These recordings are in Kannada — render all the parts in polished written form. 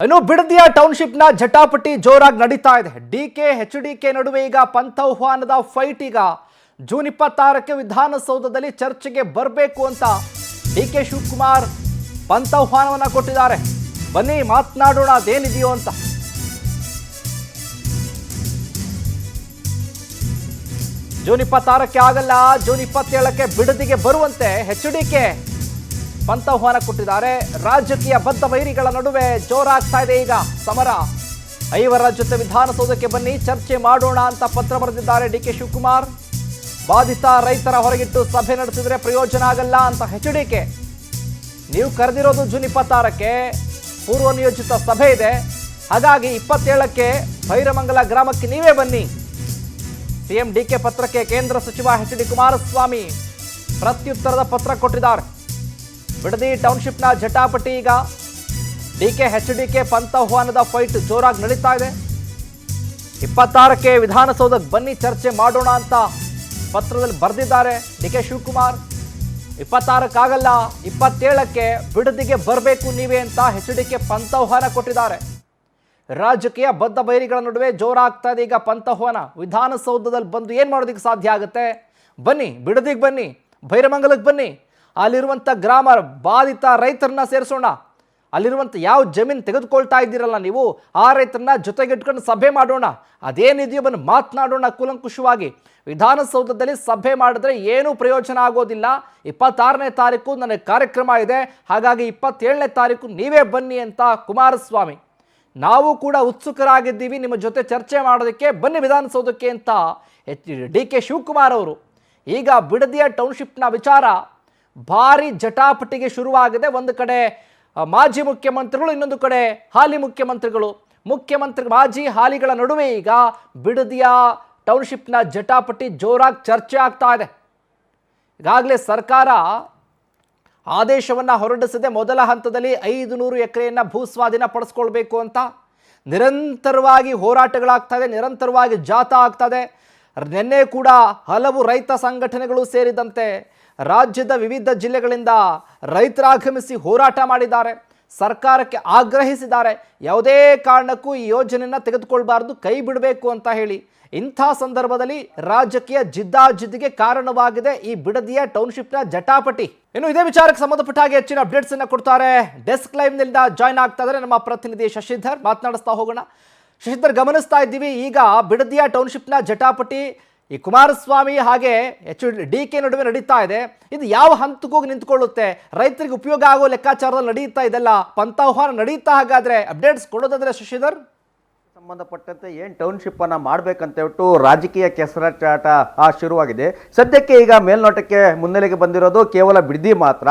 ಇನ್ನು ಬಿಡದಿಯ ಟೌನ್ಶಿಪ್ನ ಜಟಾಪಟಿ ಜೋರಾಗಿ ನಡೀತಾ ಇದೆ. ಡಿಕೆ ಎಚ್ಡಿಕೆ ನಡುವೆ ಈಗ ಪಂಥಾಹ್ವಾನದ ಫೈಟ್. ಈಗ ಜೂನ್ 26ಕ್ಕೆ ವಿಧಾನಸೌಧದಲ್ಲಿ ಚರ್ಚೆಗೆ ಬರಬೇಕು ಅಂತ ಡಿಕೆ ಶಿವಕುಮಾರ್ ಪಂಥಾಹ್ವಾನವನ್ನ ಕೊಟ್ಟಿದ್ದಾರೆ. ಬನ್ನಿ ಮಾತನಾಡೋಣ ಅದೇನಿದೆಯೋ ಅಂತ. ಜೂನ್ 26ಕ್ಕೆ ಆಗಲ್ಲ, ಜೂನ್ 27ಕ್ಕೆ ಬಿಡದಿಗೆ ಬರುವಂತೆ ಎಚ್ಡಿಕೆ ಪಂಥಾಹ್ವಾನ ಕೊಟ್ಟಿದ್ದಾರೆ. ರಾಜಕೀಯ ಬದ್ಧ ವೈರಿಗಳ ನಡುವೆ ಜೋರಾಗ್ತಾ ಇದೆ ಈಗ ಸಮರ. ಐವರ ಜೊತೆ ವಿಧಾನಸೌಧಕ್ಕೆ ಬನ್ನಿ ಚರ್ಚೆ ಮಾಡೋಣ ಅಂತ ಪತ್ರ ಬರೆದಿದ್ದಾರೆ ಡಿಕೆ ಶಿವಕುಮಾರ್. ಬಾಧಿತ ರೈತರ ಹೊರಗಿಟ್ಟು ಸಭೆ ನಡೆಸಿದ್ರೆ ಪ್ರಯೋಜನ ಆಗಲ್ಲ ಅಂತ ಎಚ್ಡಿಕೆ. ನೀವು ಕರೆದಿರೋದು ಜೂನ್ 26ಕ್ಕೆ ಪೂರ್ವ ನಿಯೋಜಿತ ಸಭೆ ಇದೆ, ಹಾಗಾಗಿ 27ಕ್ಕೆ ಭೈರಮಂಗಲ ಗ್ರಾಮಕ್ಕೆ ನೀವೇ ಬನ್ನಿ. ಸಿಎಂ ಡಿಕೆ ಪತ್ರಕ್ಕೆ ಕೇಂದ್ರ ಸಚಿವ ಎಚ್ ಡಿ ಕುಮಾರಸ್ವಾಮಿ ಪ್ರತ್ಯುತ್ತರದ ಪತ್ರ ಕೊಟ್ಟಿದ್ದಾರೆ. ಬಿಡದಿ ಟೌನ್ಶಿಪ್ನ ಜಟಾಪಟಿ. ಈಗ ಡಿಕೆ ಎಚ್ಡಿಕೆ ಪಂಥಾಹ್ವಾನದ ಫೈಟ್ ಜೋರಾಗಿ ನಡೀತಾ ಇದೆ. 26ಕ್ಕೆ ವಿಧಾನಸೌಧಕ್ಕೆ ಬನ್ನಿ ಚರ್ಚೆ ಮಾಡೋಣ ಅಂತ ಪತ್ರದಲ್ಲಿ ಬರೆದಿದ್ದಾರೆ ಡಿಕೆ ಶಿವಕುಮಾರ್. 26ಕ್ಕಾಗಲ್ಲ, 27ಕ್ಕೆ ಬಿಡದಿಗೆ ಬರಬೇಕು ನೀವೇ ಅಂತ ಎಚ್ಡಿಕೆ ಪಂಥಾಹ್ವಾನ ಕೊಟ್ಟಿದ್ದಾರೆ. ರಾಜಕೀಯ ಬದ್ಧ ಬೈರಿಗಳ ನಡುವೆ ಜೋರಾಗ್ತಾ ಇದೆ ಈಗ ಪಂಥಾಹ್ವಾನ. ವಿಧಾನಸೌಧದಲ್ಲಿ ಬಂದು ಏನು ಮಾಡೋದಕ್ಕೆ ಸಾಧ್ಯ ಆಗುತ್ತೆ? ಬನ್ನಿ ಬಿಡದಿಗೆ ಬನ್ನಿ, ಭೈರಮಂಗಲಕ್ಕೆ ಬನ್ನಿ, ಅಲ್ಲಿರುವಂಥ ಗ್ರಾಮ ಬಾಧಿತ ರೈತರನ್ನ ಸೇರಿಸೋಣ. ಅಲ್ಲಿರುವಂಥ ಯಾವ ಜಮೀನು ತೆಗೆದುಕೊಳ್ತಾ ಇದ್ದೀರಲ್ಲ ನೀವು, ಆ ರೈತರನ್ನ ಜೊತೆಗಿಟ್ಕೊಂಡು ಸಭೆ ಮಾಡೋಣ. ಅದೇನಿದೆಯೋ ಬಂದು ಮಾತನಾಡೋಣ ಕೂಲಂಕುಷವಾಗಿ. ವಿಧಾನಸೌಧದಲ್ಲಿ ಸಭೆ ಮಾಡಿದ್ರೆ ಏನೂ ಪ್ರಯೋಜನ ಆಗೋದಿಲ್ಲ. 26ನೇ ತಾರೀಕು ನನಗೆ ಕಾರ್ಯಕ್ರಮ ಇದೆ, ಹಾಗಾಗಿ 27ನೇ ತಾರೀಕು ನೀವೇ ಬನ್ನಿ ಅಂತ ಕುಮಾರಸ್ವಾಮಿ. ನಾವು ಕೂಡ ಉತ್ಸುಕರಾಗಿದ್ದೀವಿ ನಿಮ್ಮ ಜೊತೆ ಚರ್ಚೆ ಮಾಡೋದಕ್ಕೆ, ಬನ್ನಿ ವಿಧಾನಸೌಧಕ್ಕೆ ಅಂತ ಡಿಕೆ ಶಿವಕುಮಾರ್ ಅವರು. ಈಗ ಬಿಡದಿಯ ಟೌನ್ಶಿಪ್ನ ವಿಚಾರ ಭಾರಿ ಜಟಾಪಟಿಗೆ ಶುರುವಾಗಿದೆ. ಒಂದು ಕಡೆ ಮಾಜಿ ಮುಖ್ಯಮಂತ್ರಿಗಳು, ಇನ್ನೊಂದು ಕಡೆ ಹಾಲಿ ಮುಖ್ಯಮಂತ್ರಿಗಳು. ಮಾಜಿ ಹಾಲಿಗಳ ನಡುವೆ ಈಗ ಬಿಡದಿಯ ಟೌನ್ಶಿಪ್ನ ಜಟಾಪಟಿ ಜೋರಾಗಿ ಚರ್ಚೆ ಆಗ್ತಾ ಇದೆ. ಈಗಾಗಲೇ ಸರ್ಕಾರ ಆದೇಶವನ್ನು ಹೊರಡಿಸಿದೆ. ಮೊದಲ ಹಂತದಲ್ಲಿ 500 ಎಕರೆಯನ್ನು ಭೂಸ್ವಾಧೀನ ಪಡಿಸ್ಕೊಳ್ಬೇಕು ಅಂತ ನಿರಂತರವಾಗಿ ಹೋರಾಟಗಳಾಗ್ತಾ ಇದೆ, ನಿರಂತರವಾಗಿ ಜಾಥಾ ಆಗ್ತದೆ. ನಿನ್ನೆ ಕೂಡ ಹಲವು ರೈತ ಸಂಘಟನೆಗಳು ಸೇರಿದಂತೆ ರಾಜ್ಯದ ವಿವಿಧ ಜಿಲ್ಲೆಗಳಿಂದ ರೈತರಾಗಮಿಸಿ ಹೋರಾಟ ಮಾಡಿದ್ದಾರೆ, ಸರ್ಕಾರಕ್ಕೆ ಆಗ್ರಹಿಸಿದ್ದಾರೆ. ಯಾವುದೇ ಕಾರಣಕ್ಕೂ ಈ ಯೋಜನೆಯನ್ನು ತೆಗೆದುಕೊಳ್ಬಾರ್ದು, ಕೈ ಬಿಡಬೇಕು ಅಂತ ಹೇಳಿ. ಇಂಥ ಸಂದರ್ಭದಲ್ಲಿ ರಾಜಕೀಯ ಜಿದ್ದಾಜಿದ್ದಿಗೆ ಕಾರಣವಾಗಿದೆ ಈ ಬಿಡದಿಯ ಟೌನ್ಶಿಪ್ನ ಜಟಾಪಟಿ. ಇನ್ನು ಇದೇ ವಿಚಾರಕ್ಕೆ ಸಂಬಂಧಪಟ್ಟ ಹಾಗೆ ಹೆಚ್ಚಿನ ಅಪ್ಡೇಟ್ಸ್ ಅನ್ನು ಕೊಡ್ತಾರೆ. ಡೆಸ್ಕ್ ಲೈವ್ನಿಂದ ಜಾಯ್ನ್ ಆಗ್ತಾ ಇದ್ದಾರೆ ನಮ್ಮ ಪ್ರತಿನಿಧಿ ಶಶಿಧರ್. ಮಾತನಾಡಿಸ್ತಾ ಹೋಗೋಣ. ಶಶಿಧರ್, ಗಮನಿಸ್ತಾ ಇದ್ದೀವಿ ಈಗ ಬಿಡದಿಯ ಟೌನ್ಶಿಪ್ನ ಜಟಾಪಟಿ ಈ ಕುಮಾರಸ್ವಾಮಿ ಹಾಗೆ ಡಿಕೆ ನಡುವೆ ನಡೀತಾ ಇದೆ. ಇದು ಯಾವ ಹಂತಕ್ಕೂ ನಿಂತ್ಕೊಳ್ಳುತ್ತೆ? ರೈತರಿಗೆ ಉಪಯೋಗ ಆಗೋ ಲೆಕ್ಕಾಚಾರದಲ್ಲಿ ನಡೆಯುತ್ತಾ ಇದೆಲ್ಲ ಪಂಥಾಹ್ವಾನ ನಡೀತಾ? ಹಾಗಾದ್ರೆ ಅಪ್ಡೇಟ್ಸ್ ಕೊಡೋದಾದ್ರೆ ಶಶಿಧರ್. ಸಂಬಂಧಪಟ್ಟಂತೆ ಏನು ಟೌನ್ಶಿಪ್ ಅನ್ನ ಮಾಡಬೇಕಂತ ಹೇಳ್ಬಿಟ್ಟು ರಾಜಕೀಯ ಕೆಸರಾಟ ಶುರುವಾಗಿದೆ. ಸದ್ಯಕ್ಕೆ ಈಗ ಮೇಲ್ನೋಟಕ್ಕೆ ಮುನ್ನೆಲೆಗೆ ಬಂದಿರೋದು ಕೇವಲ ಬಿಡದಿ ಮಾತ್ರ.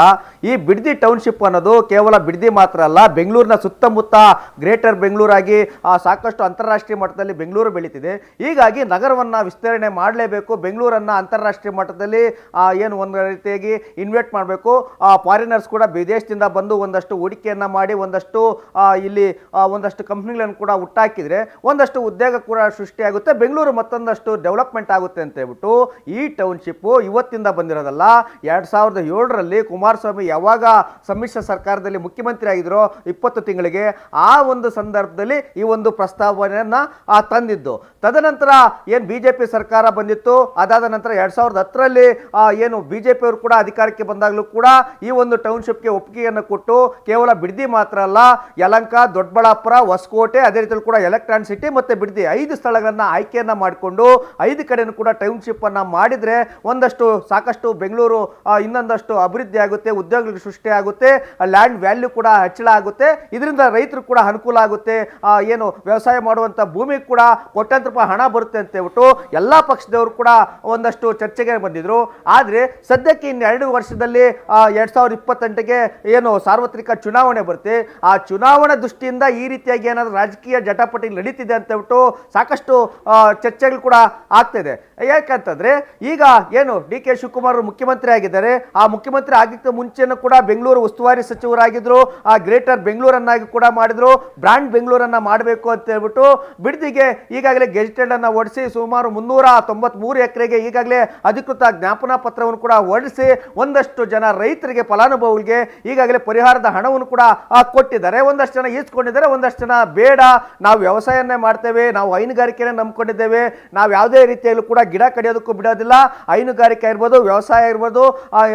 ಈ ಬಿಡದಿ ಟೌನ್ಶಿಪ್ ಅನ್ನೋದು ಕೇವಲ ಬಿಡದಿ ಮಾತ್ರ ಅಲ್ಲ, ಬೆಂಗಳೂರಿನ ಸುತ್ತಮುತ್ತ ಗ್ರೇಟರ್ ಬೆಂಗಳೂರಾಗಿ ಸಾಕಷ್ಟು ಅಂತಾರಾಷ್ಟ್ರೀಯ ಮಟ್ಟದಲ್ಲಿ ಬೆಂಗಳೂರು ಬೆಳೀತಿದೆ. ಹೀಗಾಗಿ ನಗರವನ್ನು ವಿಸ್ತರಣೆ ಮಾಡಲೇಬೇಕು. ಬೆಂಗಳೂರನ್ನು ಅಂತಾರಾಷ್ಟ್ರೀಯ ಮಟ್ಟದಲ್ಲಿ ಏನು ಒಂದು ರೀತಿಯಾಗಿ ಇನ್ವೆಸ್ಟ್ ಮಾಡಬೇಕು. ಫಾರಿನರ್ಸ್ ಕೂಡ ವಿದೇಶದಿಂದ ಬಂದು ಒಂದಷ್ಟು ಹೂಡಿಕೆಯನ್ನು ಮಾಡಿ ಒಂದಷ್ಟು ಇಲ್ಲಿ ಒಂದಷ್ಟು ಕಂಪ್ನಿಗಳನ್ನು ಕೂಡ ಹುಟ್ಟಾಕಿದ್ರೆ ಒಂದಷ್ಟು ಉದ್ಯೋಗ ಕೂಡ ಸೃಷ್ಟಿಯಾಗುತ್ತೆ, ಬೆಂಗಳೂರು ಮತ್ತೊಂದಷ್ಟು ಡೆವಲಪ್ಮೆಂಟ್ ಆಗುತ್ತೆ ಅಂತ ಹೇಳ್ಬಿಟ್ಟು ಈ ಟೌನ್ಶಿಪ್ ಇವತ್ತಿಂದ ಬಂದಿರೋದಲ್ಲ. 2007ರಲ್ಲಿ ಕುಮಾರಸ್ವಾಮಿ ಯಾವಾಗ ಸಮ್ಮಿಶ್ರ ಸರ್ಕಾರದಲ್ಲಿ ಮುಖ್ಯಮಂತ್ರಿ ಆಗಿದ್ರು 20 ತಿಂಗಳಿಗೆ, ಆ ಒಂದು ಸಂದರ್ಭದಲ್ಲಿ ಈ ಒಂದು ಪ್ರಸ್ತಾವನೆಯನ್ನ ತಂದಿದ್ದು. ತದನಂತರ ಏನು ಬಿಜೆಪಿ ಸರ್ಕಾರ ಬಂದಿತ್ತು, ಅದಾದ ನಂತರ 2010ರಲ್ಲಿ ಏನು ಬಿಜೆಪಿ ಅವರು ಕೂಡ ಅಧಿಕಾರಕ್ಕೆ ಬಂದಾಗಲೂ ಕೂಡ ಈ ಒಂದು ಟೌನ್ಶಿಪ್ಗೆ ಒಪ್ಪಿಗೆಯನ್ನು ಕೊಟ್ಟು ಕೇವಲ ಬಿಡದಿ ಮಾತ್ರ ಅಲ್ಲ, ಯಲಹಂಕ, ದೊಡ್ಡಬಳ್ಳಾಪುರ, ಹೊಸಕೋಟೆ, ಅದೇ ರೀತಿಯಲ್ಲಿ ಕೂಡ ಎಲೆಕ್ಟ್ರಾನಿಕ್ ಸಿಟಿ ಮತ್ತೆ ಬಿಡದಿ 5 ಸ್ಥಳಗಳನ್ನ ಆಯ್ಕೆಯನ್ನ ಮಾಡಿಕೊಂಡು 5 ಕಡೆನೂ ಕೂಡ ಟೌನ್ಶಿಪ್ ಅನ್ನ ಮಾಡಿದ್ರೆ ಒಂದಷ್ಟು ಸಾಕಷ್ಟು ಬೆಂಗಳೂರು ಇನ್ನೊಂದಷ್ಟು ಅಭಿವೃದ್ಧಿ ಆಗುತ್ತೆ, ಉದ್ಯೋಗಗಳು ಸೃಷ್ಟಿ ಆಗುತ್ತೆ, ಲ್ಯಾಂಡ್ ವ್ಯಾಲ್ಯೂ ಕೂಡ ಹೆಚ್ಚಳ ಆಗುತ್ತೆ. ಇದರಿಂದ ರೈತರು ಕೂಡ ಅನುಕೂಲ ಆಗುತ್ತೆ, ಏನು ವ್ಯವಸಾಯ ಮಾಡುವಂತ ಭೂಮಿ ಕೂಡ ಕೋಟ್ಯಾಂತರ ರೂಪಾಯಿ ಹಣ ಬರುತ್ತೆ ಅಂತ ಹೇಳ್ಬಿಟ್ಟು ಎಲ್ಲಾ ಪಕ್ಷದವರು ಕೂಡ ಒಂದಷ್ಟು ಚರ್ಚೆಗೆ ಬಂದಿದ್ರು. ಆದ್ರೆ ಸದ್ಯಕ್ಕೆ ಇನ್ನು 2 ವರ್ಷದಲ್ಲಿ 2028ಗೆ ಏನು ಸಾರ್ವತ್ರಿಕ ಚುನಾವಣೆ ಬರುತ್ತೆ. ಆ ಚುನಾವಣಾ ದೃಷ್ಟಿಯಿಂದ ಈ ರೀತಿಯಾಗಿ ಏನಾದರೂ ರಾಜಕೀಯ ಜಟಾಪಟಿ ನಡೀತಿದೆ ಅಂತ ಹೇಳ್ಬಿಟ್ಟು ಸಾಕಷ್ಟು ಚರ್ಚೆಗಳು ಕೂಡ ಆಗ್ತಿದೆ. ಯಾಕಂತಂದ್ರೆ ಈಗ ಏನು ಡಿ ಕೆ ಶಿವಕುಮಾರ್ ಮುಖ್ಯಮಂತ್ರಿ ಆಗಿದ್ದಾರೆ, ಆ ಮುಖ್ಯಮಂತ್ರಿ ಆಗಿದ್ದ ಮುಂಚೆನೂ ಕೂಡ ಬೆಂಗಳೂರು ಉಸ್ತುವಾರಿ ಸಚಿವರಾಗಿದ್ರು, ಆ ಗ್ರೇಟರ್ ಬೆಂಗಳೂರನ್ನಾಗಿ ಕೂಡ ಮಾಡಿದ್ರು, ಬ್ರಾಂಡ್ ಬೆಂಗಳೂರನ್ನ ಮಾಡಬೇಕು ಅಂತ ಹೇಳ್ಬಿಟ್ಟು ಬಿಡದಿಗೆ ಈಗಾಗಲೇ ಗೆಜೆಟೆಡ್ ಅನ್ನ ಹೊರಡಿಸಿ ಸುಮಾರು 393 ಎಕರೆಗೆ ಈಗಾಗಲೇ ಅಧಿಕೃತ ಜ್ಞಾಪನಾ ಪತ್ರವನ್ನು ಕೂಡ ಹೊರಡಿಸಿ ಒಂದಷ್ಟು ಜನ ರೈತರಿಗೆ ಫಲಾನುಭವಿಗಳಿಗೆ ಈಗಾಗಲೇ ಪರಿಹಾರದ ಹಣವನ್ನು ಕೂಡ ಕೊಟ್ಟಿದ್ದಾರೆ. ಒಂದಷ್ಟು ಜನ ಈಸ್ಕೊಂಡಿದ್ದಾರೆ, ಒಂದಷ್ಟು ಜನ ಬೇಡ ನಾವು ವ್ಯವಸಾಯನೇ ಮಾಡ್ತೇವೆ, ನಾವು ಹೈನುಗಾರಿಕೆನೇ ನಂಬ್ಕೊಂಡಿದ್ದೇವೆ, ನಾವು ಯಾವುದೇ ರೀತಿಯಲ್ಲೂ ಕೂಡ ಗಿಡ ಕಡಿಯೋದಕ್ಕೂ ಬಿಡೋದಿಲ್ಲ, ಹೈನುಗಾರಿಕೆ ಇರ್ಬೋದು, ವ್ಯವಸಾಯ ಇರ್ಬೋದು,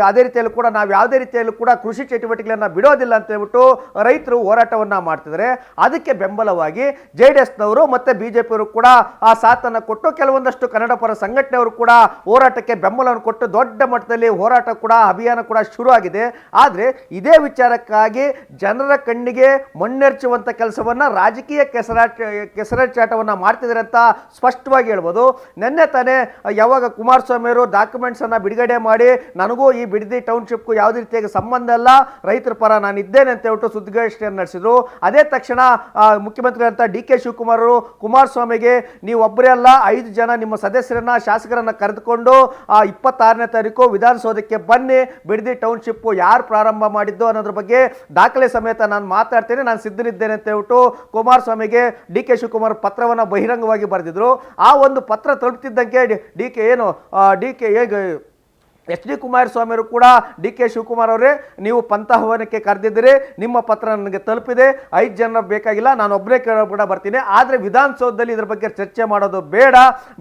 ಅದೇ ರೀತಿಯಲ್ಲೂ ಕೂಡ ನಾವು ಯಾವುದೇ ರೀತಿಯಲ್ಲೂ ಕೂಡ ಕೃಷಿ ಚಟುವಟಿಕೆಗಳನ್ನ ಬಿಡೋದಿಲ್ಲ ಅಂತ ಹೇಳ್ಬಿಟ್ಟು ರೈತರು ಹೋರಾಟವನ್ನ ಮಾಡ್ತಿದ್ದಾರೆ. ಅದಕ್ಕೆ ಬೆಂಬಲವಾಗಿ JDSನವರು ಮತ್ತೆ ಬಿಜೆಪಿಯವರು ಕೂಡ ಆ ಸಾಥನ್ನ ಕೊಟ್ಟು ಕೆಲವೊಂದಷ್ಟು ಕನ್ನಡ ಪರ ಸಂಘಟನೆಯವರು ಕೂಡ ಹೋರಾಟಕ್ಕೆ ಬೆಂಬಲವನ್ನು ಕೊಟ್ಟು ದೊಡ್ಡ ಮಟ್ಟದಲ್ಲಿ ಹೋರಾಟ ಕೂಡ ಅಭಿಯಾನ ಕೂಡ ಶುರು ಆಗಿದೆ. ಆದರೆ ಇದೇ ವಿಚಾರಕ್ಕಾಗಿ ಜನರ ಕಣ್ಣಿಗೆ ಮಣ್ಣೆರಚುವಂತ ಕೆಲಸವನ್ನ ರಾಜಕೀಯ ಕೆಸರಾಚಾಟವನ್ನ ಮಾಡ್ತಿದ್ದಾರೆ ಅಂತ ಸ್ಪಷ್ಟವಾಗಿ ಹೇಳ್ಬೋದು. ನಿನ್ನೆ ತಾನೇ ಯಾವಾಗ ಕುಮಾರಸ್ವಾಮಿ ಅವರು ಡಾಕ್ಯುಮೆಂಟ್ಸ್ ಅನ್ನ ಬಿಡುಗಡೆ ಮಾಡಿ ನನಗೂ ಈ ಬಿಡದಿ ಟೌನ್ಶಿಪ್ಗೂ ಯಾವುದೇ ರೀತಿಯಾಗಿ ಸಂಬಂಧ ಇಲ್ಲ, ರೈತರ ಪರ ನಾನು ಇದ್ದೇನೆ ಅಂತ ಹೇಳ್ಬಿಟ್ಟು ಸುದ್ದಿಗೋಷ್ಠಿಯನ್ನು ನಡೆಸಿದ್ರು. ಅದೇ ತಕ್ಷಣ ಮುಖ್ಯಮಂತ್ರಿ ಅಂತ ಡಿ ಕೆ ಶಿವಕುಮಾರ್ ಅವರು ಕುಮಾರಸ್ವಾಮಿಗೆ ನೀವು ಒಬ್ಬರೇ ಅಲ್ಲ 5 ಜನ ನಿಮ್ಮ ಸದಸ್ಯರನ್ನ ಶಾಸಕರನ್ನ ಕರೆದುಕೊಂಡು 26ನೇ ತಾರೀಕು ವಿಧಾನಸೌಧಕ್ಕೆ ಬನ್ನಿ, ಬಿಡದಿ ಟೌನ್ಶಿಪ್ ಯಾರು ಪ್ರಾರಂಭ ಮಾಡಿದ್ದು ಅನ್ನೋದ್ರ ಬಗ್ಗೆ ದಾಖಲೆ ಸಮೇತ ನಾನು ಮಾತಾಡ್ತೇನೆ, ನಾನು ಸಿದ್ಧನಿದ್ದೇನೆ ಅಂತ ಹೇಳ್ಬಿಟ್ಟು ಕುಮಾರಸ್ವಾಮಿಗೆ ಡಿ ಕೆ ಶಿವಕುಮಾರ್ ಪತ್ರವನ್ನು ಬಹಿರಂಗವಾಗಿ ಬರೆದಿದ್ರು. ಆ ಒಂದು ಪತ್ರ ತಲುಪ್ತಿದ್ದಂಗೆ ಎಚ್ ಡಿ ಕುಮಾರಸ್ವಾಮಿ ಅವರು ಕೂಡ ಡಿ ಕೆ ಶಿವಕುಮಾರ್ ಅವರೇ ನೀವು ಪಂಥಾಹ್ವಾನಕ್ಕೆ ಕರೆದಿದ್ದೀರಿ, ನಿಮ್ಮ ಪತ್ರ ನನಗೆ ತಲುಪಿದೆ, 5 ಜನ ಬೇಕಾಗಿಲ್ಲ, ನಾನು ಒಬ್ಬನೇ ಕೂಡ ಬರ್ತೀನಿ, ಆದರೆ ವಿಧಾನಸೌಧದಲ್ಲಿ ಇದ್ರ ಬಗ್ಗೆ ಚರ್ಚೆ ಮಾಡೋದು ಬೇಡ,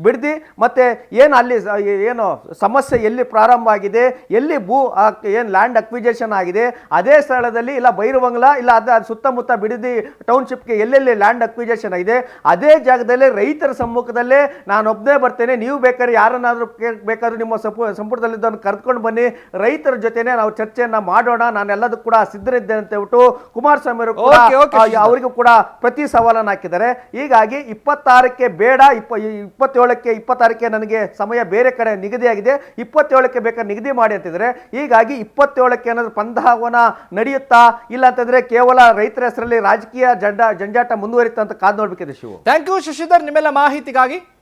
ಬಿಡದಿ ಮತ್ತೆ ಏನು ಅಲ್ಲಿ ಏನು ಸಮಸ್ಯೆ ಎಲ್ಲಿ ಪ್ರಾರಂಭ ಆಗಿದೆ, ಎಲ್ಲಿ ಏನು ಲ್ಯಾಂಡ್ ಅಕ್ವಿಜೇಷನ್ ಆಗಿದೆ ಅದೇ ಸ್ಥಳದಲ್ಲಿ, ಇಲ್ಲ ಬೈರವಂಗ್ಲ ಇಲ್ಲ ಅದು ಸುತ್ತಮುತ್ತ ಬಿಡದಿ ಟೌನ್ಶಿಪ್ಗೆ ಎಲ್ಲೆಲ್ಲಿ ಲ್ಯಾಂಡ್ ಅಕ್ವಿಜೇಷನ್ ಆಗಿದೆ ಅದೇ ಜಾಗದಲ್ಲಿ ರೈತರ ಸಮ್ಮುಖದಲ್ಲೇ ನಾನೊಬ್ಬನೇ ಬರ್ತೇನೆ, ನೀವು ಬೇಕಾದ್ರೆ ಯಾರನ್ನಾದ್ರೂ ಬೇಕಾದ್ರೂ ನಿಮ್ಮ ಸಂಪುಟದಲ್ಲಿ ಕರೆದುಕೊಂಡು ಬನ್ನಿ, ರೈತರ ಜೊತೆನೆ ನಾವು ಚರ್ಚೆಯನ್ನ ಮಾಡೋಣ, ನಾನೆಲ್ಲದಕ್ಕೂ ಕೂಡ ಸಿದ್ಧರಿದ್ದೇನೆ ಅಂತ ಹೇಳ್ಬಿಟ್ಟು ಕುಮಾರಸ್ವಾಮಿ ಅವರು ಕೂಡ ಅವರಿಗೂ ಕೂಡ ಪ್ರತಿ ಸವಾಲನ್ನು ಹಾಕಿದ್ದಾರೆ. ಹೀಗಾಗಿ 26ಕ್ಕೆ ಬೇಡ, 26ಕ್ಕೆ ನನಗೆ ಸಮಯ ಬೇರೆ ಕಡೆ ನಿಗದಿಯಾಗಿದೆ, 27ಕ್ಕೆ ಬೇಕಾದ್ರೆ ನಿಗದಿ ಮಾಡಿ ಅಂತಿದ್ರೆ. ಹೀಗಾಗಿ 27ಕ್ಕೆ ಏನಾದ್ರು ಪಂಥಾಹ್ವಾನ ನಡೆಯುತ್ತಾ ಇಲ್ಲ ಅಂತಂದ್ರೆ ಕೇವಲ ರೈತರ ಹೆಸರಲ್ಲಿ ರಾಜಕೀಯ ಜಂಜಾಟ ಮುಂದುವರಿತಾ ಅಂತ ಕಾದು ನೋಡ್ಬೇಕಿದೆ. ಶಿವು, ಥ್ಯಾಂಕ್ ಯು ಶಶಿಧರ್ ನಿಮ್ಮೆಲ್ಲ ಮಾಹಿತಿಗಾಗಿ.